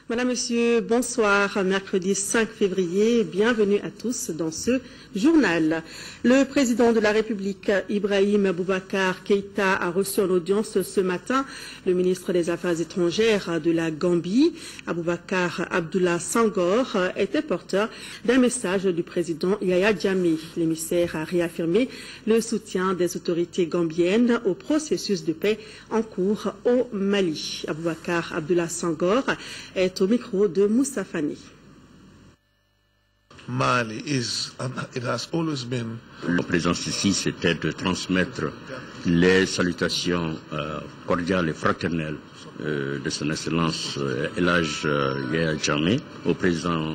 Madame, Monsieur, bonsoir. Mercredi 5 février, bienvenue à tous dans ce journal. Le président de la République, Ibrahim Boubacar Keïta, a reçu en audience ce matin le ministre des Affaires étrangères de la Gambie, Aboubacar Abdullah Sangor, était porteur d'un message du président Yaya Jammeh. L'émissaire a réaffirmé le soutien des autorités gambiennes au processus de paix en cours au Mali. Aboubacar Abdullah Sangor est au micro de Moussa Fani. Mali it has always been. La présence ici, c'était de transmettre les salutations cordiales et fraternelles de son Excellence El Hadj Yaya Jammeh au président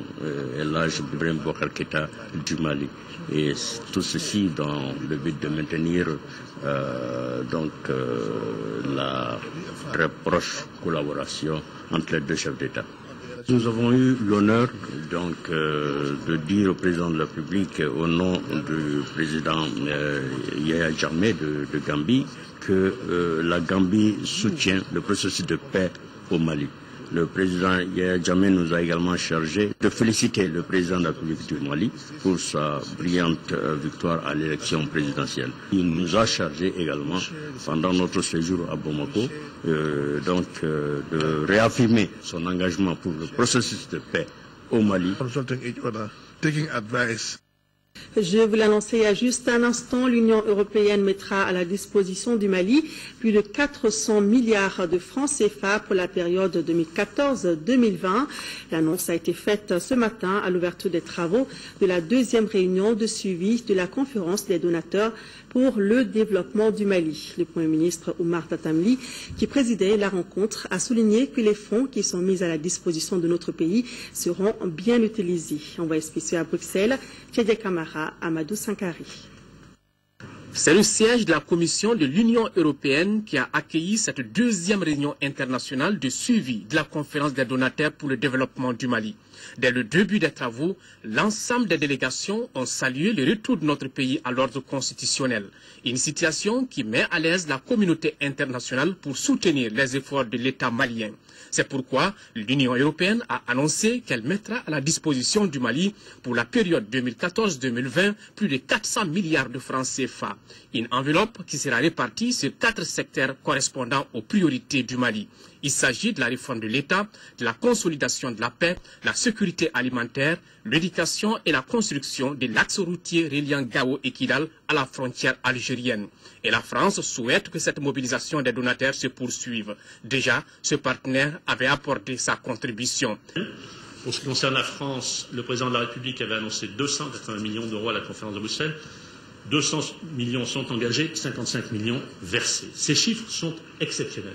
El Hadj Ibrahim Boubacar Keïta du Mali. Et tout ceci dans le but de maintenir la très proche collaboration entre les deux chefs d'État. Nous avons eu l'honneur de dire au président de la République au nom du président Yaya Jammeh de Gambie que la Gambie soutient le processus de paix au Mali. Le président Yaya Jammeh nous a également chargé de féliciter le président de la République du Mali pour sa brillante victoire à l'élection présidentielle. Il nous a chargé également, pendant notre séjour à Bamako, de réaffirmer son engagement pour le processus de paix au Mali. Je vous l'annonçais il y a juste un instant, l'Union européenne mettra à la disposition du Mali plus de 400 milliards de francs CFA pour la période 2014-2020. L'annonce a été faite ce matin à l'ouverture des travaux de la deuxième réunion de suivi de la conférence des donateurs pour le développement du Mali. Le Premier ministre Oumar Tatamli, qui présidait la rencontre, a souligné que les fonds qui sont mis à la disposition de notre pays seront bien utilisés. Envoyé spécial à Bruxelles, Tchadja Kamara, Amadou Sankari. C'est le siège de la Commission de l'Union européenne qui a accueilli cette deuxième réunion internationale de suivi de la conférence des donateurs pour le développement du Mali. Dès le début des travaux, l'ensemble des délégations ont salué le retour de notre pays à l'ordre constitutionnel. Une situation qui met à l'aise la communauté internationale pour soutenir les efforts de l'État malien. C'est pourquoi l'Union européenne a annoncé qu'elle mettra à la disposition du Mali pour la période 2014-2020 plus de 400 milliards de francs CFA. Une enveloppe qui sera répartie sur 4 secteurs correspondant aux priorités du Mali. Il s'agit de la réforme de l'État, de la consolidation de la paix, la sécurité alimentaire, l'éducation et la construction de l'axe routier reliant Gao et Kidal à la frontière algérienne. Et la France souhaite que cette mobilisation des donateurs se poursuive. Déjà, ce partenaire avait apporté sa contribution. Pour ce qui concerne la France, le président de la République avait annoncé 280 millions d'euros à la conférence de Bruxelles. 200 millions sont engagés, 55 millions versés. Ces chiffres sont exceptionnels.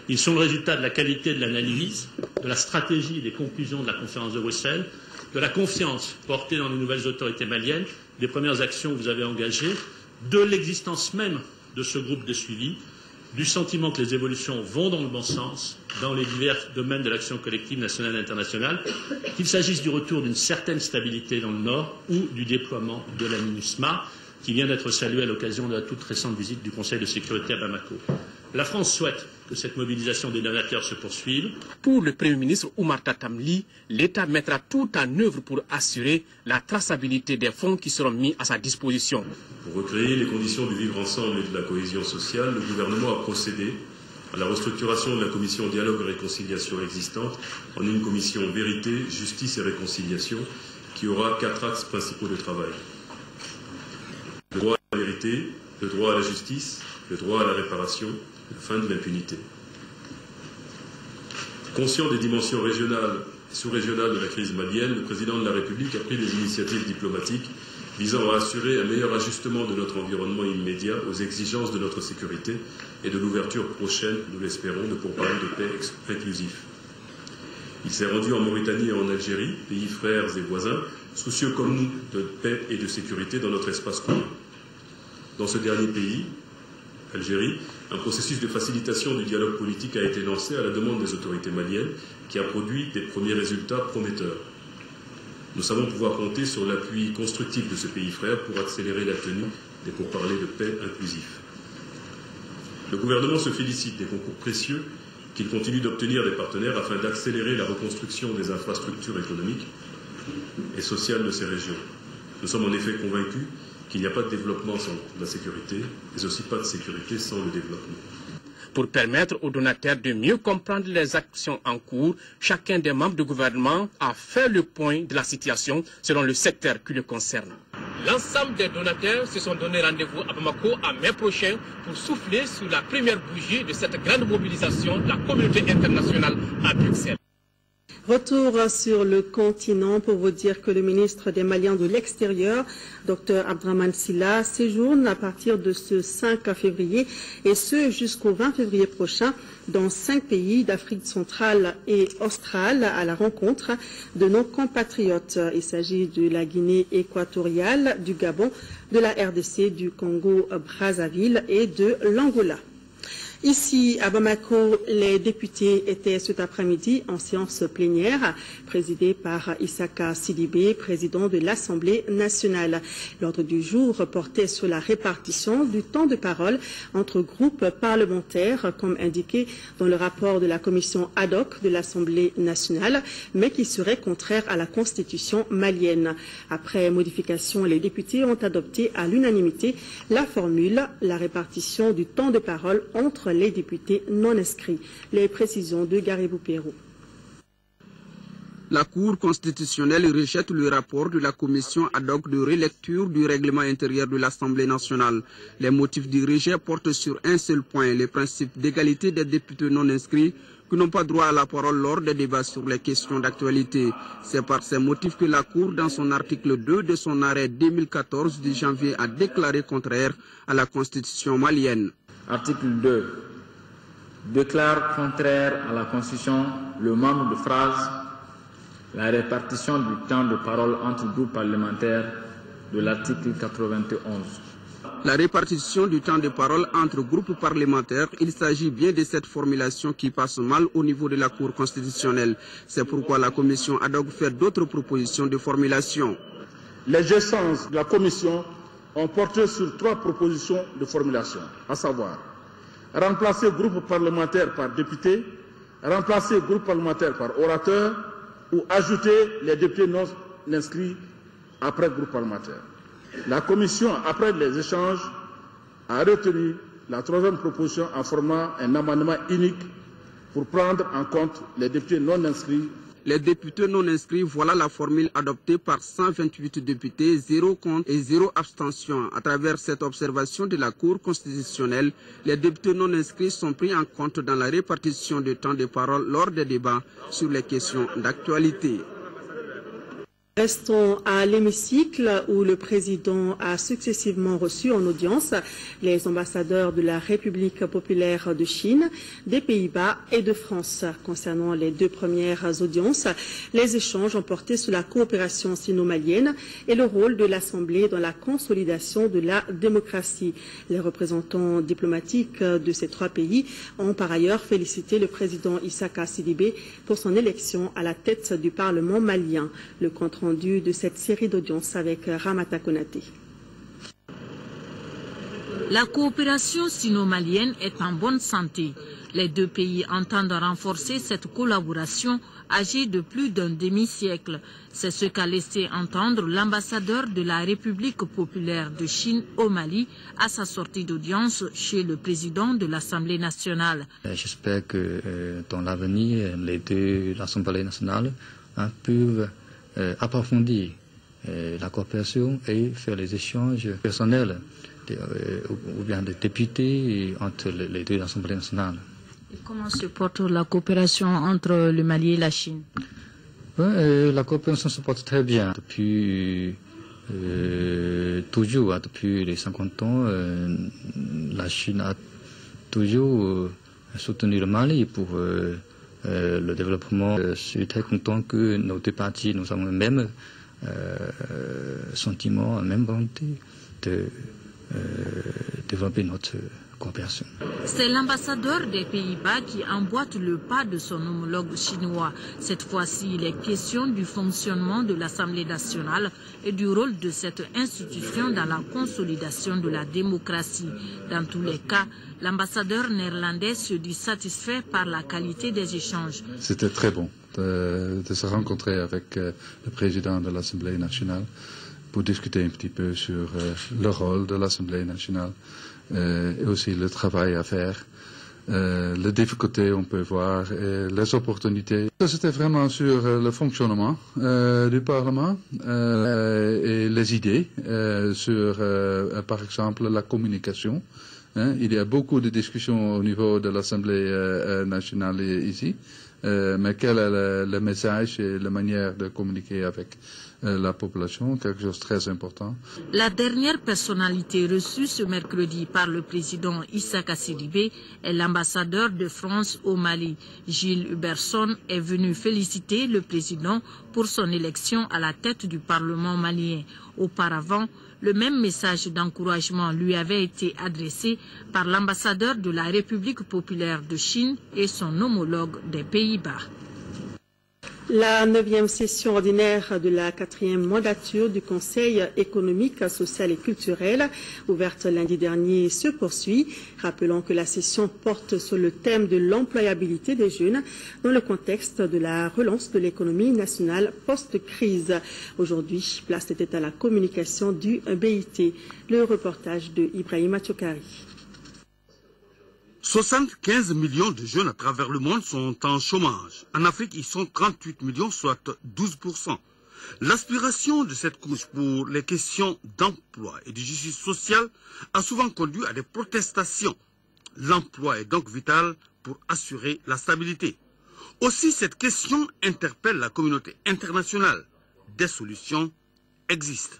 Ils sont le résultat de la qualité de l'analyse, de la stratégie et des conclusions de la conférence de Bruxelles, de la confiance portée dans les nouvelles autorités maliennes, des premières actions que vous avez engagées, de l'existence même de ce groupe de suivi, du sentiment que les évolutions vont dans le bon sens dans les divers domaines de l'action collective nationale et internationale, qu'il s'agisse du retour d'une certaine stabilité dans le Nord ou du déploiement de la MINUSMA, qui vient d'être saluée à l'occasion de la toute récente visite du Conseil de sécurité à Bamako. La France souhaite que cette mobilisation des donateurs se poursuive. Pour le Premier ministre Oumar Tatamli, l'État mettra tout en œuvre pour assurer la traçabilité des fonds qui seront mis à sa disposition. Pour recréer les conditions du vivre ensemble et de la cohésion sociale, le gouvernement a procédé à la restructuration de la commission dialogue et réconciliation existante en une commission vérité, justice et réconciliation qui aura 4 axes principaux de travail. Le droit à la vérité, le droit à la justice, le droit à la réparation, la fin de l'impunité. Conscient des dimensions régionales et sous-régionales de la crise malienne, le président de la République a pris des initiatives diplomatiques visant à assurer un meilleur ajustement de notre environnement immédiat aux exigences de notre sécurité et de l'ouverture prochaine, nous l'espérons, de pourparlers de paix inclusifs. Il s'est rendu en Mauritanie et en Algérie, pays frères et voisins, soucieux comme nous de paix et de sécurité dans notre espace commun. Dans ce dernier pays, Algérie, un processus de facilitation du dialogue politique a été lancé à la demande des autorités maliennes qui a produit des premiers résultats prometteurs. Nous savons pouvoir compter sur l'appui constructif de ce pays frère pour accélérer la tenue des pourparlers de paix inclusifs. Le gouvernement se félicite des concours précieux qu'il continue d'obtenir des partenaires afin d'accélérer la reconstruction des infrastructures économiques et sociales de ces régions. Nous sommes en effet convaincus qu'il n'y a pas de développement sans la sécurité, mais aussi pas de sécurité sans le développement. Pour permettre aux donataires de mieux comprendre les actions en cours, chacun des membres du gouvernement a fait le point de la situation selon le secteur qui le concerne. L'ensemble des donataires se sont donné rendez-vous à Bamako en mai prochain pour souffler sur la première bougie de cette grande mobilisation de la communauté internationale à Bruxelles. Retour sur le continent pour vous dire que le ministre des Maliens de l'Extérieur, Dr Abdraman Sylla, séjourne à partir de ce 5 février et ce jusqu'au 20 février prochain dans 5 pays d'Afrique centrale et australe à la rencontre de nos compatriotes. Il s'agit de la Guinée équatoriale, du Gabon, de la RDC, du Congo-Brazzaville et de l'Angola. Ici, à Bamako, les députés étaient cet après-midi en séance plénière, présidée par Issaka Sidibé, président de l'Assemblée nationale. L'ordre du jour portait sur la répartition du temps de parole entre groupes parlementaires, comme indiqué dans le rapport de la commission ad hoc de l'Assemblée nationale, mais qui serait contraire à la constitution malienne. Après modification, les députés ont adopté à l'unanimité la formule, la répartition du temps de parole entre les députés non inscrits. Les précisions de Garibou Pérou. La Cour constitutionnelle rejette le rapport de la commission ad hoc de relecture du règlement intérieur de l'Assemblée nationale. Les motifs du rejet portent sur un seul point, le principe d'égalité des députés non inscrits qui n'ont pas droit à la parole lors des débats sur les questions d'actualité. C'est par ces motifs que la Cour, dans son article 2 de son arrêt 2014 du janvier, a déclaré contraire à la constitution malienne. Article 2. Déclare contraire à la Constitution le membre de phrase la répartition du temps de parole entre groupes parlementaires de l'article 91. La répartition du temps de parole entre groupes parlementaires, il s'agit bien de cette formulation qui passe mal au niveau de la Cour constitutionnelle. C'est pourquoi la commission ad hoc fait d'autres propositions de formulation. Les échanges de la commission ont porté sur 3 propositions de formulation, à savoir remplacer groupe parlementaire par député, remplacer groupe parlementaire par orateur ou ajouter les députés non inscrits après groupe parlementaire. La commission, après les échanges, a retenu la 3e proposition en formant un amendement unique pour prendre en compte les députés non inscrits. Les députés non inscrits, voilà la formule adoptée par 128 députés, 0 contre et 0 abstention. À travers cette observation de la Cour constitutionnelle, les députés non inscrits sont pris en compte dans la répartition du temps de parole lors des débats sur les questions d'actualité. Restons à l'hémicycle où le président a successivement reçu en audience les ambassadeurs de la République populaire de Chine, des Pays-Bas et de France. Concernant les 2 premières audiences, les échanges ont porté sur la coopération sino-malienne et le rôle de l'Assemblée dans la consolidation de la démocratie. Les représentants diplomatiques de ces 3 pays ont par ailleurs félicité le président Issaka Sidibé pour son élection à la tête du Parlement malien. Le compte rendu de cette série d'audiences avec Ramata Konaté. La coopération sino-malienne est en bonne santé. Les 2 pays entendent renforcer cette collaboration âgée de plus d'un demi-siècle. C'est ce qu'a laissé entendre l'ambassadeur de la République populaire de Chine au Mali à sa sortie d'audience chez le président de l'Assemblée nationale. J'espère que dans l'avenir, les 2 l'Assemblée nationale peuvent approfondir la coopération et faire les échanges personnels ou bien des députés entre les 2 assemblées nationales. Et comment se porte la coopération entre le Mali et la Chine? La coopération se porte très bien. Depuis toujours, depuis les 50 ans, la Chine a toujours soutenu le Mali pour le développement. Je suis très content que nos 2 parties, nous avons le même sentiment, la même volonté de développer notre coopération. C'est l'ambassadeur des Pays-Bas qui emboîte le pas de son homologue chinois. Cette fois-ci, il est question du fonctionnement de l'Assemblée nationale et du rôle de cette institution dans la consolidation de la démocratie. Dans tous les cas, l'ambassadeur néerlandais se dit satisfait par la qualité des échanges. C'était très bon de se rencontrer avec le président de l'Assemblée nationale pour discuter un petit peu sur le rôle de l'Assemblée nationale et aussi le travail à faire, les difficultés on peut voir, et les opportunités. C'était vraiment sur le fonctionnement du Parlement et les idées sur, par exemple, la communication. Il y a beaucoup de discussions au niveau de l'Assemblée nationale ici, mais quel est le message et la manière de communiquer avec la population, quelque chose de très important. La dernière personnalité reçue ce mercredi par le président Issaka Sidibé est l'ambassadeur de France au Mali. Gilles Huberson est venu féliciter le président pour son élection à la tête du Parlement malien. Auparavant, le même message d'encouragement lui avait été adressé par l'ambassadeur de la République populaire de Chine et son homologue des Pays-Bas. La 9e session ordinaire de la 4e mandature du Conseil économique, social et culturel, ouverte lundi dernier, se poursuit. Rappelons que la session porte sur le thème de l'employabilité des jeunes dans le contexte de la relance de l'économie nationale post-crise. Aujourd'hui, place était à la communication du BIT. Le reportage de Ibrahima Tchokari. 75 millions de jeunes à travers le monde sont en chômage. En Afrique, ils sont 38 millions, soit 12%. L'aspiration de cette couche pour les questions d'emploi et de justice sociale a souvent conduit à des protestations. L'emploi est donc vital pour assurer la stabilité. Aussi, cette question interpelle la communauté internationale. Des solutions existent.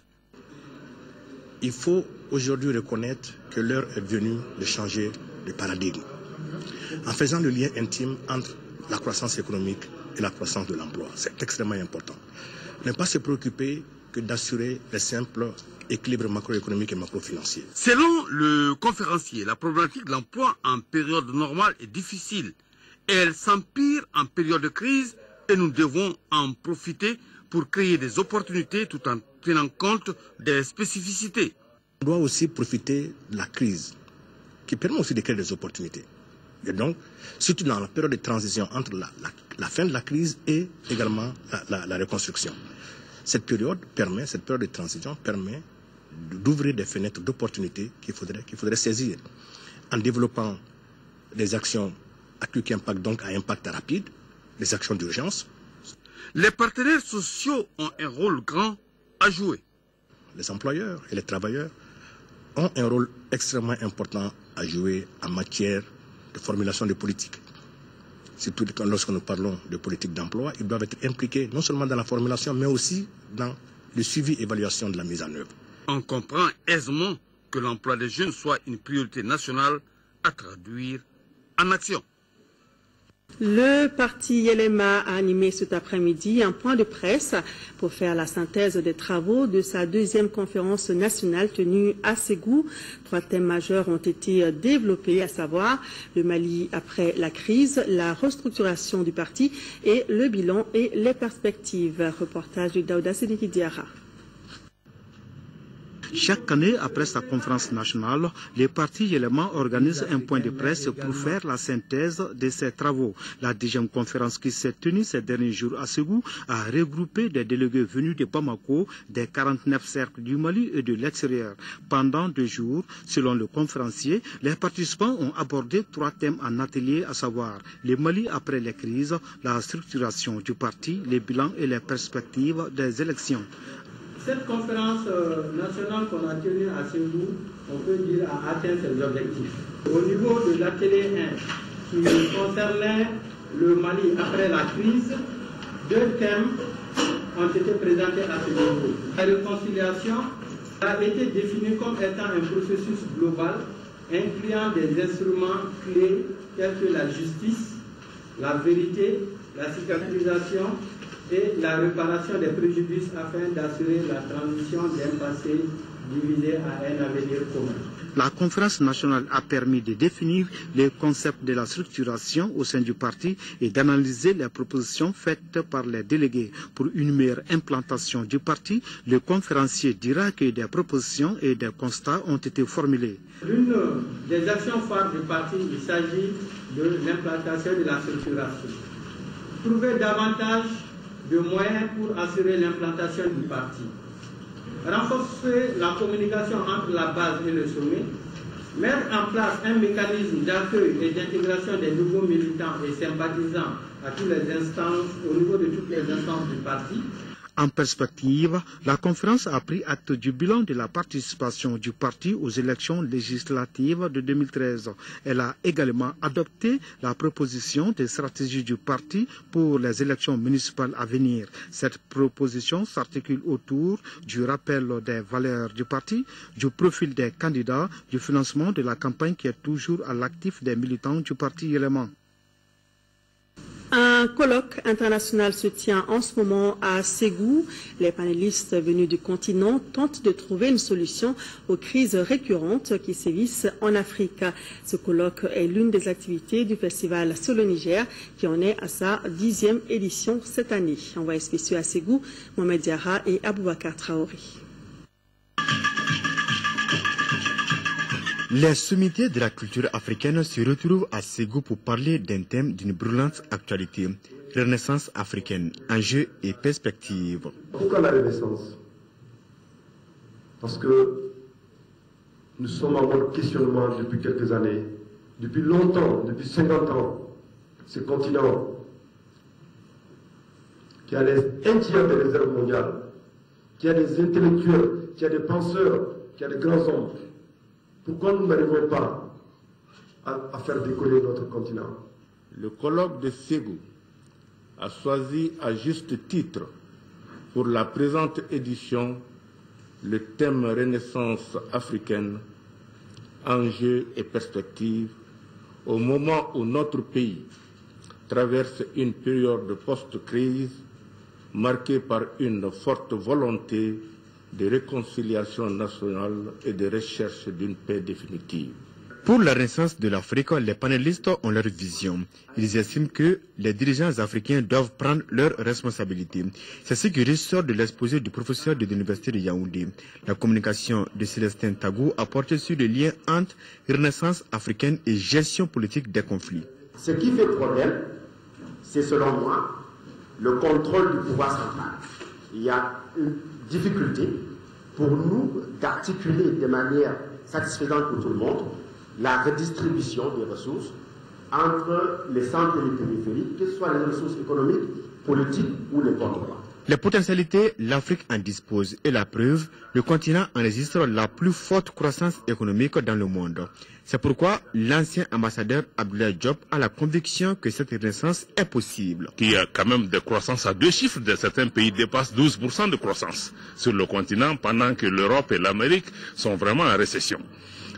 Il faut aujourd'hui reconnaître que l'heure est venue de changer de paradigme, en faisant le lien intime entre la croissance économique et la croissance de l'emploi. C'est extrêmement important. Ne pas se préoccuper que d'assurer les simples équilibres macroéconomiques et macrofinanciers. Selon le conférencier, la problématique de l'emploi en période normale est difficile. Elle s'empire en période de crise et nous devons en profiter pour créer des opportunités tout en tenant compte des spécificités. On doit aussi profiter de la crise qui permet aussi de créer des opportunités. Et donc, surtout dans la période de transition entre la fin de la crise et également la reconstruction. Cette période de transition permet d'ouvrir des fenêtres d'opportunités qu'il faudrait saisir en développant des actions à quick impact, donc à impact rapide, des actions d'urgence. Les partenaires sociaux ont un rôle grand à jouer. Les employeurs et les travailleurs ont un rôle extrêmement important à jouer en matière de formulation de politiques. Surtout lorsque nous parlons de politique d'emploi, ils doivent être impliqués non seulement dans la formulation, mais aussi dans le suivi et évaluation de la mise en œuvre. On comprend aisément que l'emploi des jeunes soit une priorité nationale à traduire en action. Le parti LMA a animé cet après-midi un point de presse pour faire la synthèse des travaux de sa 2e conférence nationale tenue à Ségou. 3 thèmes majeurs ont été développés, à savoir le Mali après la crise, la restructuration du parti et le bilan et les perspectives. Reportage de Daouda Sidiki Diarra. Chaque année, après sa conférence nationale, les partis éléments organisent un point de presse pour faire la synthèse de ses travaux. La 10e conférence qui s'est tenue ces derniers jours à Ségou a regroupé des délégués venus de Bamako, des 49 cercles du Mali et de l'extérieur. Pendant 2 jours, selon le conférencier, les participants ont abordé 3 thèmes en atelier, à savoir le Mali après les crises, la structuration du parti, les bilans et les perspectives des élections. Cette conférence nationale qu'on a tenue à Ségou, on peut dire, a atteint ses objectifs. Au niveau de l'atelier 1, qui concernait le Mali après la crise, 2 thèmes ont été présentés à ce niveau. La réconciliation a été définie comme étant un processus global, incluant des instruments clés tels que la justice, la vérité, la cicatrisation, et la réparation des préjudices afin d'assurer la transition d'un passé divisé à un avenir commun. La conférence nationale a permis de définir les concepts de la structuration au sein du parti et d'analyser les propositions faites par les délégués. Pour une meilleure implantation du parti, le conférencier dira que des propositions et des constats ont été formulés. L'une des actions phares du parti, il s'agit de l'implantation de la structuration. Trouver davantage de moyens pour assurer l'implantation du parti. Renforcer la communication entre la base et le sommet. Mettre en place un mécanisme d'accueil et d'intégration des nouveaux militants et sympathisants à tous les instances, au niveau de toutes les instances du parti. En perspective, la conférence a pris acte du bilan de la participation du parti aux élections législatives de 2013. Elle a également adopté la proposition des stratégies du parti pour les élections municipales à venir. Cette proposition s'articule autour du rappel des valeurs du parti, du profil des candidats, du financement de la campagne qui est toujours à l'actif des militants du parti élément. Un colloque international se tient en ce moment à Ségou. Les panélistes venus du continent tentent de trouver une solution aux crises récurrentes qui sévissent en Afrique. Ce colloque est l'une des activités du festival Solo Niger qui en est à sa 10e édition cette année. Envoyés spéciaux à Ségou, Mohamed Diarra et Aboubakar Traoré. Les sommeliers de la culture africaine se retrouvent à Ségou pour parler d'un thème d'une brûlante actualité, renaissance africaine, enjeux et perspectives. Pourquoi la renaissance? Parce que nous sommes en mode questionnement depuis quelques années, depuis longtemps, depuis 50 ans. Ce continent qui a un tiers des réserves mondiales, qui a des intellectuels, qui a des penseurs, qui a des grands hommes. Pourquoi nous n'arrivons pas à faire décoller notre continent? Le colloque de Ségou a choisi à juste titre pour la présente édition le thème Renaissance africaine, enjeux et perspectives, au moment où notre pays traverse une période de post-crise marquée par une forte volonté de réconciliation nationale et de recherche d'une paix définitive. Pour la renaissance de l'Afrique, les panélistes ont leur vision. Ils estiment que les dirigeants africains doivent prendre leurs responsabilités. C'est ce qui ressort de l'exposé du professeur de l'Université de Yaoundé. La communication de Célestin Tagou a porté sur le lien entre renaissance africaine et gestion politique des conflits. Ce qui fait problème, c'est selon moi le contrôle du pouvoir central. Il y a une difficulté pour nous d'articuler de manière satisfaisante pour tout le monde la redistribution des ressources entre les centres et les périphériques, que ce soit les ressources économiques, politiques ou les contrats. Les potentialités, l'Afrique en dispose et la preuve, le continent enregistre la plus forte croissance économique dans le monde. C'est pourquoi l'ancien ambassadeur Abdoulaye Diop a la conviction que cette renaissance est possible. Il y a quand même des croissances à deux chiffres, de certains pays dépassent 12% de croissance sur le continent, pendant que l'Europe et l'Amérique sont vraiment en récession.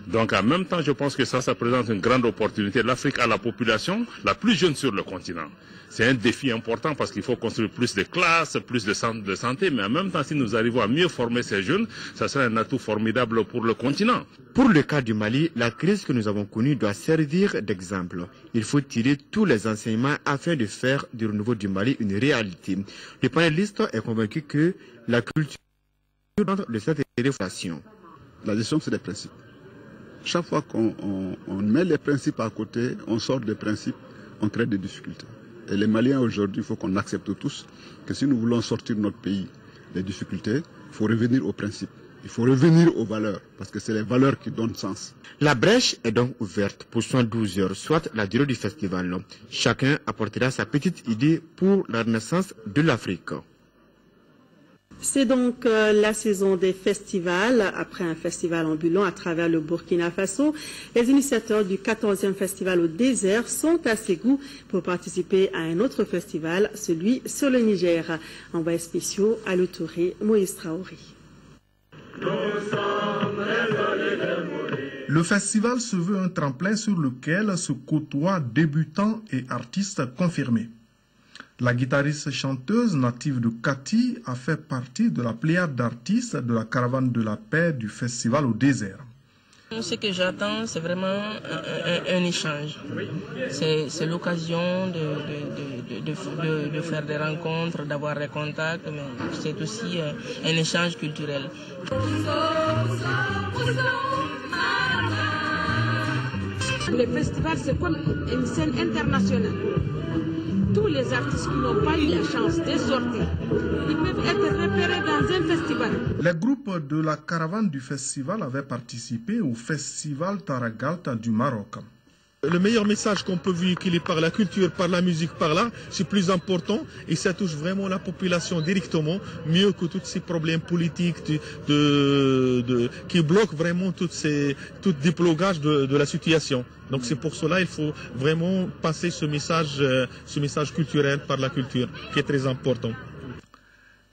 Donc en même temps, je pense que ça présente une grande opportunité. L'Afrique a la population la plus jeune sur le continent. C'est un défi important parce qu'il faut construire plus de classes, plus de centres de santé, mais en même temps, si nous arrivons à mieux former ces jeunes, ça sera un atout formidable pour le continent. Pour le cas du Mali, la crise que nous avons connue doit servir d'exemple. Il faut tirer tous les enseignements afin de faire du renouveau du Mali une réalité. Le panéliste est convaincu que la culture de cette réflexion. La gestion, c'est des principes. Chaque fois qu'on met les principes à côté, on sort des principes, on crée des difficultés. Et les Maliens aujourd'hui, il faut qu'on accepte tous que si nous voulons sortir notre pays des difficultés, il faut revenir aux principes. Il faut revenir aux valeurs, parce que c'est les valeurs qui donnent sens. La brèche est donc ouverte pour 112 heures, soit la durée du festival. Chacun apportera sa petite idée pour la renaissance de l'Afrique. C'est donc la saison des festivals. Après un festival ambulant à travers le Burkina Faso, les initiateurs du 14e festival au désert sont à Ségou pour participer à un autre festival, celui sur le Niger. Envoyés spéciaux à Touré, Moïse Traoré. Le festival se veut un tremplin sur lequel se côtoient débutants et artistes confirmés. La guitariste chanteuse native de Kati a fait partie de la pléiade d'artistes de la caravane de la paix du festival au désert. Ce que j'attends, c'est vraiment un échange. C'est l'occasion de faire des rencontres, d'avoir des contacts, mais c'est aussi un échange culturel. Le festival, c'est comme une scène internationale. Tous les artistes qui n'ont pas eu la chance de sortir, ils peuvent être repérés dans un festival. Les groupes de la caravane du festival avaient participé au festival Taragalta du Maroc. Le meilleur message qu'on peut véhiculer par la culture, par la musique, par là, c'est plus important et ça touche vraiment la population directement, mieux que tous ces problèmes politiques qui bloquent vraiment tout déblocage de la situation. Donc c'est pour cela qu'il faut vraiment passer ce message culturel par la culture, qui est très important.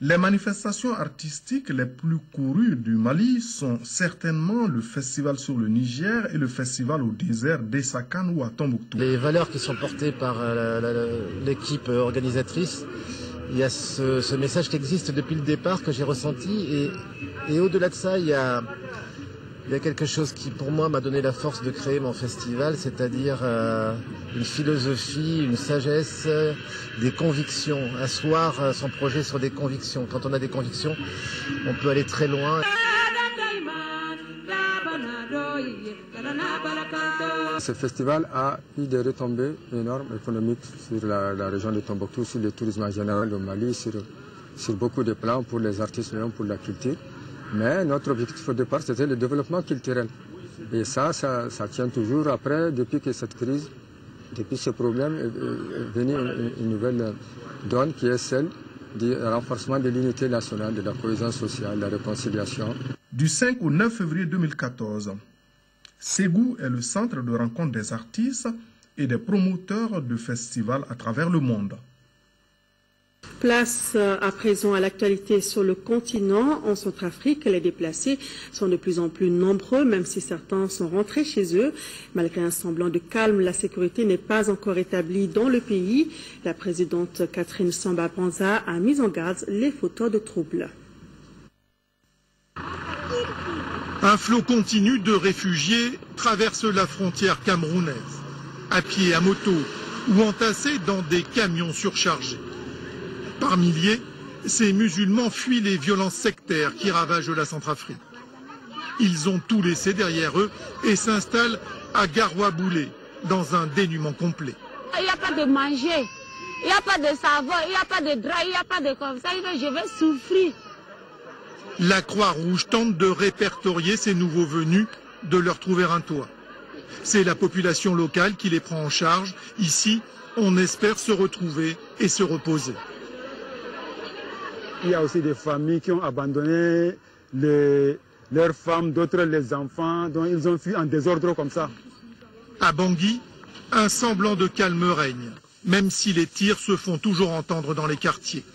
Les manifestations artistiques les plus courues du Mali sont certainement le festival sur le Niger et le festival au désert d'Essakan ou à Tombouctou. Les valeurs qui sont portées par l'équipe organisatrice, il y a ce message qui existe depuis le départ que j'ai ressenti et au-delà de ça, il y a quelque chose qui pour moi m'a donné la force de créer mon festival, c'est-à-dire une philosophie, une sagesse, des convictions, asseoir son projet sur des convictions. Quand on a des convictions, on peut aller très loin. Ce festival a eu des retombées énormes économiques sur la région de Tombouctou, sur le tourisme en général au Mali, sur beaucoup de plans pour les artistes et pour la culture. Mais notre objectif au départ, c'était le développement culturel. Et ça tient toujours après, depuis que cette crise, depuis ce problème, est venue une nouvelle donne qui est celle du renforcement de l'unité nationale, de la cohésion sociale, de la réconciliation. Du 5 au 9 février 2014, Ségou est le centre de rencontre des artistes et des promoteurs de festivals à travers le monde. Place à présent à l'actualité sur le continent. En Centrafrique, les déplacés sont de plus en plus nombreux, même si certains sont rentrés chez eux. Malgré un semblant de calme, la sécurité n'est pas encore établie dans le pays. La présidente Catherine Samba-Panza a mis en garde les fauteurs de troubles. Un flot continu de réfugiés traverse la frontière camerounaise, à pied, à moto ou entassés dans des camions surchargés. Par milliers, ces musulmans fuient les violences sectaires qui ravagent la Centrafrique. Ils ont tout laissé derrière eux et s'installent à Garoua-Boulé, dans un dénuement complet. Il n'y a pas de manger, il n'y a pas de savon, il n'y a pas de drap, il n'y a pas de comme ça, je vais souffrir. La Croix-Rouge tente de répertorier ces nouveaux venus, de leur trouver un toit. C'est la population locale qui les prend en charge. Ici, on espère se retrouver et se reposer. Il y a aussi des familles qui ont abandonné leurs femmes, d'autres les enfants, dont ils ont fui en désordre comme ça. À Bangui, un semblant de calme règne, même si les tirs se font toujours entendre dans les quartiers.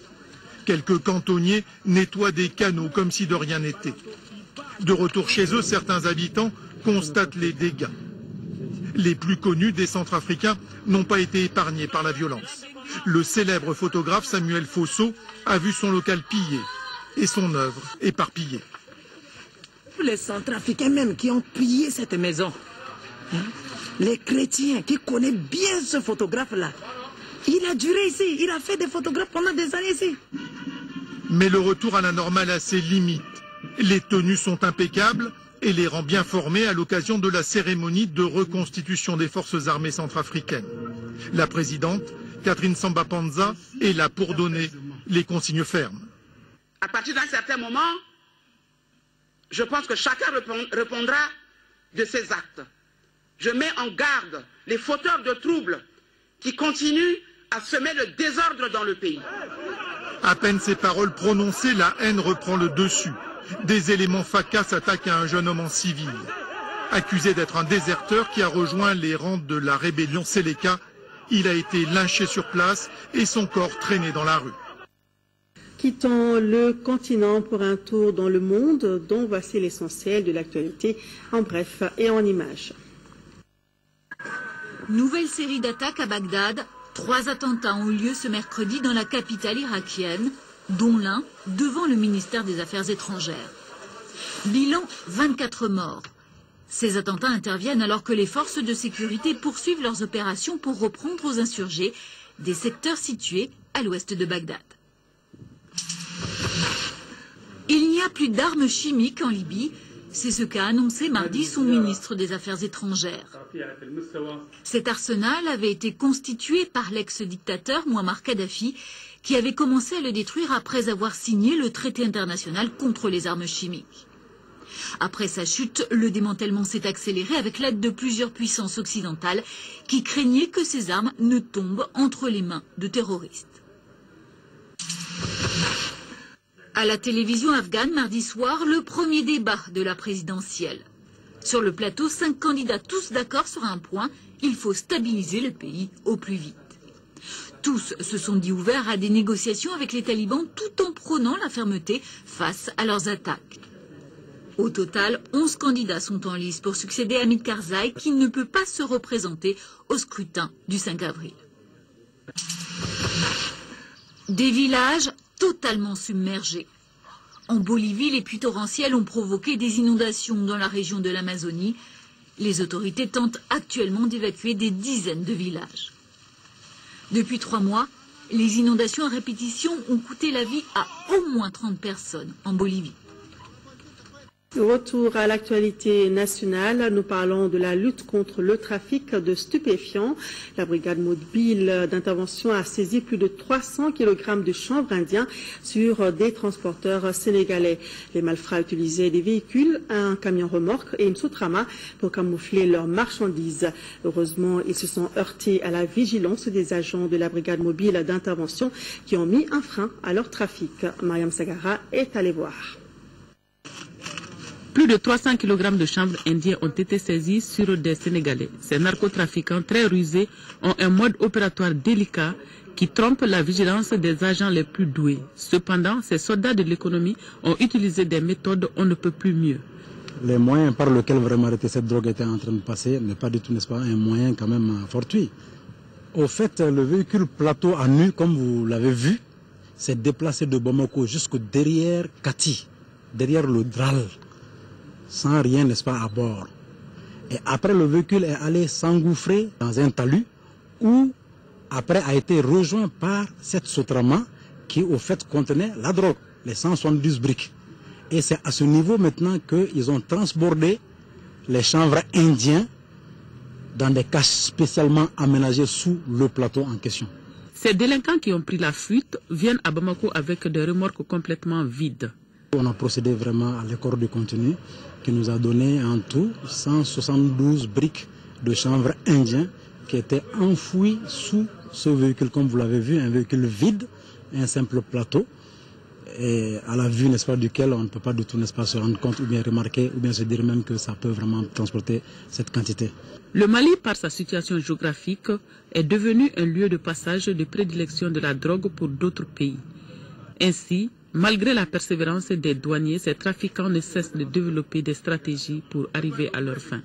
Quelques cantonniers nettoient des canaux comme si de rien n'était. De retour chez eux, certains habitants constatent les dégâts. Les plus connus des Centrafricains n'ont pas été épargnés par la violence. Le célèbre photographe Samuel Fosso a vu son local pillé et son œuvre éparpillée. Les Centrafricains même qui ont pillé cette maison, les chrétiens qui connaissent bien ce photographe-là, il a duré ici, il a fait des photographes pendant des années ici. Mais le retour à la normale a ses limites. Les tenues sont impeccables et les rangs bien formés à l'occasion de la cérémonie de reconstitution des forces armées centrafricaines. La présidente, Catherine Samba-Panza, est là pour donner les consignes fermes. À partir d'un certain moment, je pense que chacun répondra de ses actes. Je mets en garde les fauteurs de troubles qui continuent à semer le désordre dans le pays. À peine ces paroles prononcées, la haine reprend le dessus. Des éléments FACA s'attaquent à un jeune homme en civil. Accusé d'être un déserteur qui a rejoint les rangs de la rébellion Séléka, il a été lynché sur place et son corps traîné dans la rue. Quittons le continent pour un tour dans le monde, dont voici l'essentiel de l'actualité en bref et en images. Nouvelle série d'attaques à Bagdad. 3 attentats ont eu lieu ce mercredi dans la capitale irakienne, dont l'un devant le ministère des Affaires étrangères. Bilan, 24 morts. Ces attentats interviennent alors que les forces de sécurité poursuivent leurs opérations pour reprendre aux insurgés des secteurs situés à l'ouest de Bagdad. Il n'y a plus d'armes chimiques en Libye, c'est ce qu'a annoncé mardi son ministre des Affaires étrangères. Cet arsenal avait été constitué par l'ex-dictateur Mouammar Kadhafi, qui avait commencé à le détruire après avoir signé le traité international contre les armes chimiques. Après sa chute, le démantèlement s'est accéléré avec l'aide de plusieurs puissances occidentales qui craignaient que ces armes ne tombent entre les mains de terroristes. À la télévision afghane, mardi soir, le premier débat de la présidentielle. Sur le plateau, 5 candidats tous d'accord sur un point, il faut stabiliser le pays au plus vite. Tous se sont dit ouverts à des négociations avec les talibans tout en prônant la fermeté face à leurs attaques. Au total, 11 candidats sont en lice pour succéder à Hamid Karzai qui ne peut pas se représenter au scrutin du 5 avril. Des villages totalement submergés. En Bolivie, les pluies torrentielles ont provoqué des inondations dans la région de l'Amazonie. Les autorités tentent actuellement d'évacuer des dizaines de villages. Depuis 3 mois, les inondations à répétition ont coûté la vie à au moins 30 personnes en Bolivie. Retour à l'actualité nationale, nous parlons de la lutte contre le trafic de stupéfiants. La brigade mobile d'intervention a saisi plus de 300 kg de chanvre indien sur des transporteurs sénégalais. Les malfrats utilisaient des véhicules, un camion remorque et une sous-trama pour camoufler leurs marchandises. Heureusement, ils se sont heurtés à la vigilance des agents de la brigade mobile d'intervention qui ont mis un frein à leur trafic. Mariam Sagara est allée voir. Plus de 300 kg de chanvre indien ont été saisis sur des Sénégalais. Ces narcotrafiquants très rusés ont un mode opératoire délicat qui trompe la vigilance des agents les plus doués. Cependant, ces soldats de l'économie ont utilisé des méthodes on ne peut plus mieux. Les moyens par lesquels vraiment arrêter cette drogue était en train de passer n'est pas du tout, n'est-ce pas, un moyen quand même fortuit. Au fait, le véhicule plateau à nu, comme vous l'avez vu, s'est déplacé de Bamako jusqu'au derrière Kati, derrière le Dral, sans rien, n'est-ce pas, à bord. Et après, le véhicule est allé s'engouffrer dans un talus où, après, a été rejoint par cette sotrama qui, au fait, contenait la drogue, les 170 briques. Et c'est à ce niveau maintenant qu'ils ont transbordé les chanvres indiens dans des caches spécialement aménagées sous le plateau en question. Ces délinquants qui ont pris la fuite viennent à Bamako avec des remorques complètement vides. On a procédé vraiment à l'écart de contenu qui nous a donné en tout 172 briques de chanvre indien qui étaient enfouies sous ce véhicule, comme vous l'avez vu, un véhicule vide, un simple plateau, et à la vue, n'est-ce pas, duquel on ne peut pas du tout, n'est-ce pas, se rendre compte ou bien remarquer ou bien se dire même que ça peut vraiment transporter cette quantité. Le Mali, par sa situation géographique, est devenu un lieu de passage de prédilection de la drogue pour d'autres pays. Ainsi, malgré la persévérance des douaniers, ces trafiquants ne cessent de développer des stratégies pour arriver à leur fin.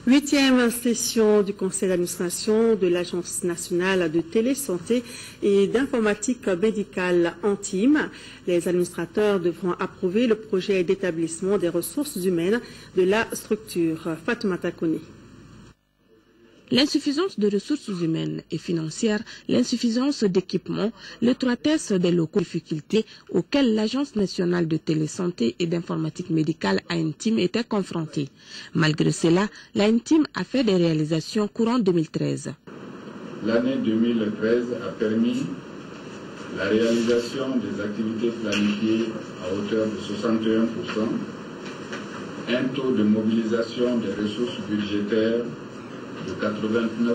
8e session du conseil d'administration de l'Agence nationale de télésanté et d'informatique médicale Antime. Les administrateurs devront approuver le projet d'établissement des ressources humaines de la structure. Fatoumata Kone. L'insuffisance de ressources humaines et financières, l'insuffisance d'équipements, l'étroitesse des locaux, difficultés auxquelles l'Agence nationale de télésanté et d'informatique médicale ANTIM était confrontée. Malgré cela, l'ANTIM a fait des réalisations courant 2013. L'année 2013 a permis la réalisation des activités planifiées à hauteur de 61%, un taux de mobilisation des ressources budgétaires de 89%,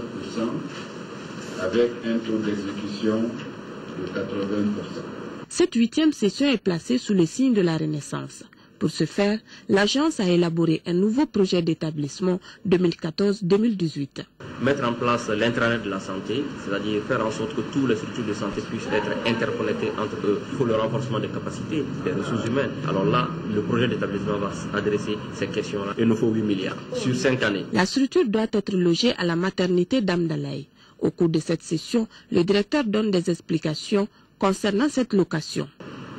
avec un taux d'exécution de 80%. Cette 8e session est placée sous le signe de la Renaissance. Pour ce faire, l'agence a élaboré un nouveau projet d'établissement 2014-2018. Mettre en place l'intranet de la santé, c'est-à-dire faire en sorte que toutes les structures de santé puissent être interconnectées entre eux pour le renforcement des capacités des ressources humaines. Alors là, le projet d'établissement va adresser ces questions-là. Il nous faut 8 milliards sur 5 années. La structure doit être logée à la maternité d'Amdalaï. Au cours de cette session, le directeur donne des explications concernant cette location.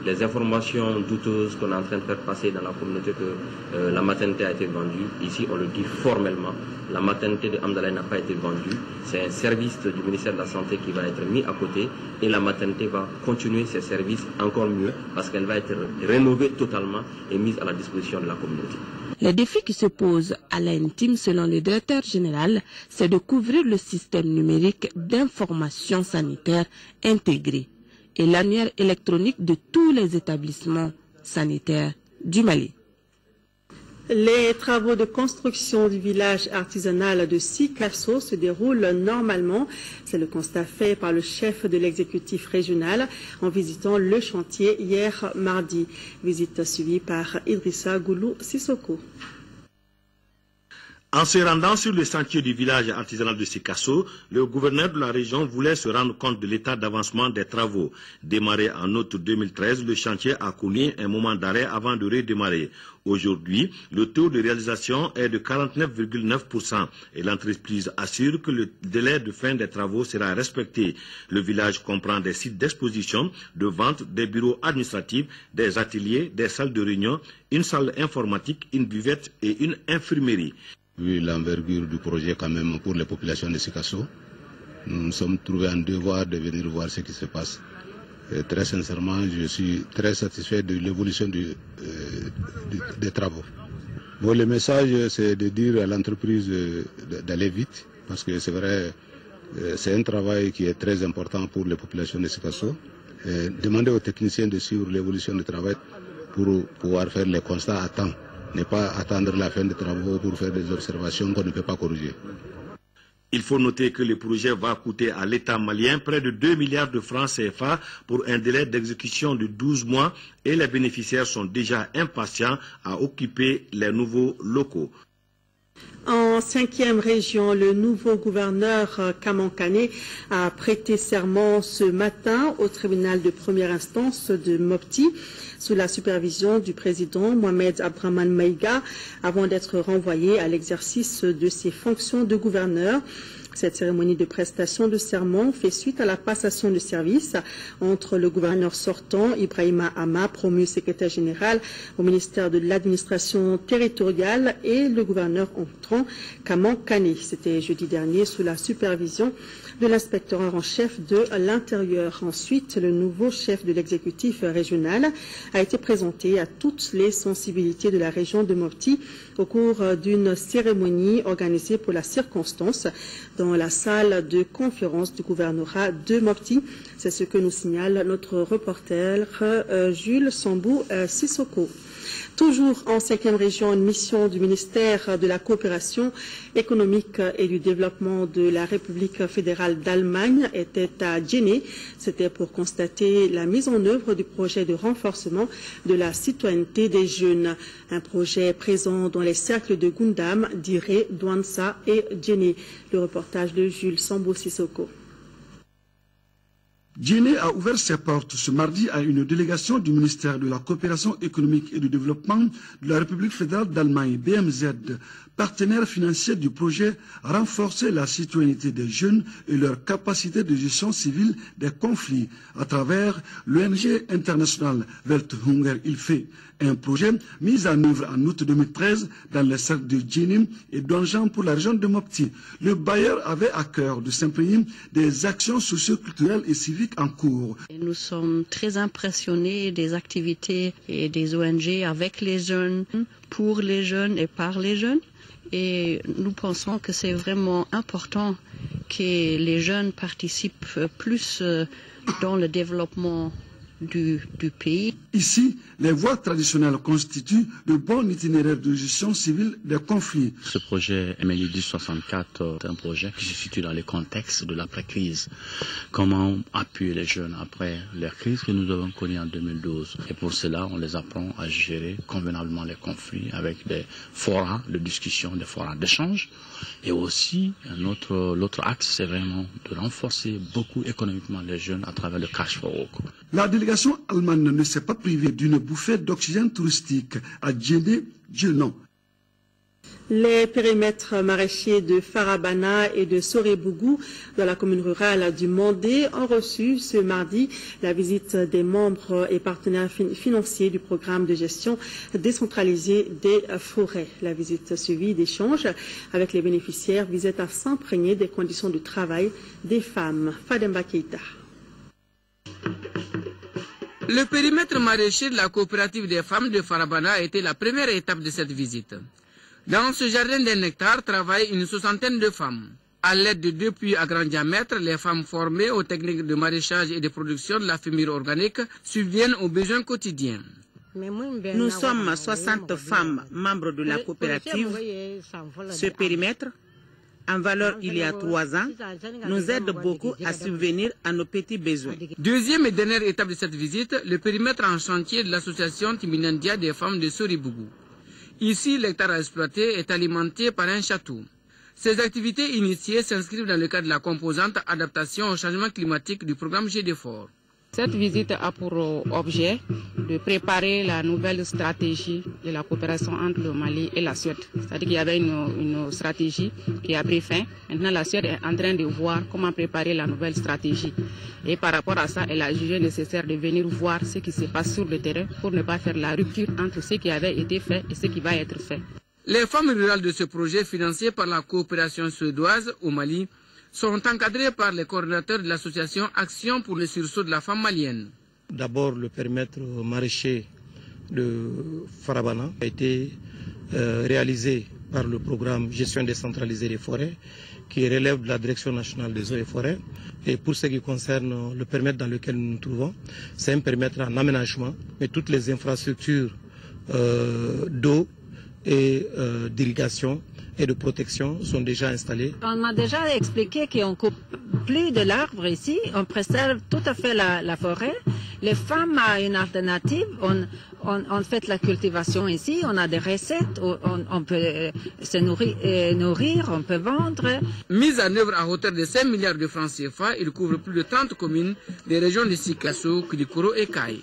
les informations douteuses qu'on est en train de faire passer dans la communauté que la maternité a été vendue. Ici, on le dit formellement, la maternité de Hamdallah n'a pas été vendue. C'est un service du ministère de la Santé qui va être mis à côté et la maternité va continuer ses services encore mieux parce qu'elle va être rénovée totalement et mise à la disposition de la communauté. Les défis qui se posent à l'intime, selon le directeur général, c'est de couvrir le système numérique d'information sanitaire intégré et l'annuaire électronique de tous les établissements sanitaires du Mali. Les travaux de construction du village artisanal de Sikasso se déroulent normalement. C'est le constat fait par le chef de l'exécutif régional en visitant le chantier hier mardi. Visite suivie par Idrissa Goulou Sissoko. En se rendant sur le chantier du village artisanal de Sikasso, le gouverneur de la région voulait se rendre compte de l'état d'avancement des travaux. Démarré en août 2013, le chantier a connu un moment d'arrêt avant de redémarrer. Aujourd'hui, le taux de réalisation est de 49,9% et l'entreprise assure que le délai de fin des travaux sera respecté. Le village comprend des sites d'exposition, de vente, des bureaux administratifs, des ateliers, des salles de réunion, une salle informatique, une buvette et une infirmerie. Vu l'envergure du projet quand même pour les populations de Sikasso, nous nous sommes trouvés en devoir de venir voir ce qui se passe. Et très sincèrement, je suis très satisfait de l'évolution des travaux. Bon, le message, c'est de dire à l'entreprise d'aller vite, parce que c'est vrai, c'est un travail qui est très important pour les populations de Sikasso. Demander aux techniciens de suivre l'évolution du travail pour pouvoir faire les constats à temps. Ne pas attendre la fin des travaux pour faire des observations qu'on ne peut pas corriger. Il faut noter que le projet va coûter à l'État malien près de 2 milliards de francs CFA pour un délai d'exécution de 12 mois et les bénéficiaires sont déjà impatients à occuper les nouveaux locaux. En 5e région, le nouveau gouverneur Kamankane a prêté serment ce matin au tribunal de première instance de Mopti sous la supervision du président Mohamed Abdraman Maïga avant d'être renvoyé à l'exercice de ses fonctions de gouverneur. Cette cérémonie de prestation de serment fait suite à la passation de service entre le gouverneur sortant, Ibrahima Ama, promu secrétaire général au ministère de l'administration territoriale, et le gouverneur entrant, Kamankane. C'était jeudi dernier sous la supervision de l'inspecteur en chef de l'Intérieur. Ensuite, le nouveau chef de l'exécutif régional a été présenté à toutes les sensibilités de la région de Mopti au cours d'une cérémonie organisée pour la circonstance dans la salle de conférence du gouvernorat de Mopti. C'est ce que nous signale notre reporter Jules Sambou Sissoko. Toujours en 5e région, une mission du ministère de la coopération économique et du développement de la République fédérale d'Allemagne était à Djenné. C'était pour constater la mise en œuvre du projet de renforcement de la citoyenneté des jeunes. Un projet présent dans les cercles de Gundam, Diré, Douansa et Djenné. Le reportage de Jules Sambou Sissoko. Djenné a ouvert ses portes ce mardi à une délégation du ministère de la coopération économique et du développement de la République fédérale d'Allemagne, BMZ, partenaire financier du projet Renforcer la citoyenneté des jeunes et leur capacité de gestion civile des conflits à travers l'ONG internationale Welthunger Hilfe, un projet mis en œuvre en août 2013 dans les cercles de Djenné et d'Anjan pour la région de Mopti. Le bailleur avait à cœur de s'imprégner des actions socio-culturelles et civiques en cours. Nous sommes très impressionnés des activités et des ONG avec les jeunes, pour les jeunes et par les jeunes. Et nous pensons que c'est vraiment important que les jeunes participent plus dans le développement du pays. Ici, les voies traditionnelles constituent de bons itinéraires de gestion civile des conflits. Ce projet MLID 64 est un projet qui se situe dans le contexte de l'après-crise. Comment appuyer les jeunes après la crise que nous avons connue en 2012. Et pour cela, on les apprend à gérer convenablement les conflits avec des forums de discussion, des forums d'échange. Et aussi, l'autre axe, c'est vraiment de renforcer beaucoup économiquement les jeunes à travers le cash for work. La délégation allemande ne s'est pas privée d'une bouffée d'oxygène touristique à Djenné, Dieu non. Les périmètres maraîchers de Farabana et de Sorebougou dans la commune rurale du Mandé ont reçu ce mardi la visite des membres et partenaires financiers du programme de gestion décentralisée des forêts. La visite suivie d'échanges avec les bénéficiaires visait à s'imprégner des conditions de travail des femmes. Fademba Keita. Le périmètre maraîcher de la coopérative des femmes de Farabana a été la première étape de cette visite. Dans ce jardin d'un hectare travaillent une soixantaine de femmes. À l'aide de 2 puits à grand diamètre, les femmes formées aux techniques de maraîchage et de production de la fumure organique subviennent aux besoins quotidiens. Nous sommes 60 femmes membres de la coopérative. Ce périmètre, en valeur il y a 3 ans, nous aide beaucoup à subvenir à nos petits besoins. Deuxième et dernière étape de cette visite, le périmètre en chantier de l'association Timinandia des femmes de Sorebougou. Ici, l'hectare à exploiter est alimenté par un château. Ces activités initiées s'inscrivent dans le cadre de la composante adaptation au changement climatique du programme GDFOR. Cette visite a pour objet de préparer la nouvelle stratégie de la coopération entre le Mali et la Suède. C'est-à-dire qu'il y avait une stratégie qui a pris fin. Maintenant, la Suède est en train de voir comment préparer la nouvelle stratégie. Et par rapport à ça, elle a jugé nécessaire de venir voir ce qui se passe sur le terrain pour ne pas faire la rupture entre ce qui avait été fait et ce qui va être fait. Les femmes rurales de ce projet, financé par la coopération suédoise au Mali, sont encadrés par les coordinateurs de l'association Action pour le sursaut de la femme malienne. D'abord, le périmètre maraîcher de Farabana a été réalisé par le programme Gestion décentralisée des forêts qui relève de la Direction nationale des eaux et forêts. Et pour ce qui concerne le périmètre dans lequel nous nous trouvons, c'est un périmètre en aménagement, mais toutes les infrastructures d'eau et d'irrigation et de protection sont déjà installées. On m'a déjà expliqué qu'on ne coupe plus de l'arbre ici, on préserve tout à fait la forêt. Les femmes ont une alternative, on fait la cultivation ici, on a des recettes, on peut se nourrir, on peut vendre. Mise en œuvre à hauteur de 5 milliards de francs CFA, il couvre plus de 30 communes des régions de Sikasso, Koulikoro et Kaye.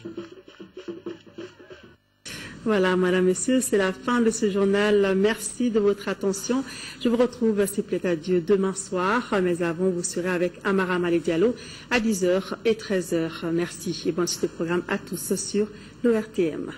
Voilà, Madame, Messieurs, c'est la fin de ce journal. Merci de votre attention. Je vous retrouve, s'il plaît à Dieu, demain soir. Mais avant, vous serez avec Amara Malé Diallo à 10h et 13h. Merci et bonne suite de programme à tous sur l'ORTM.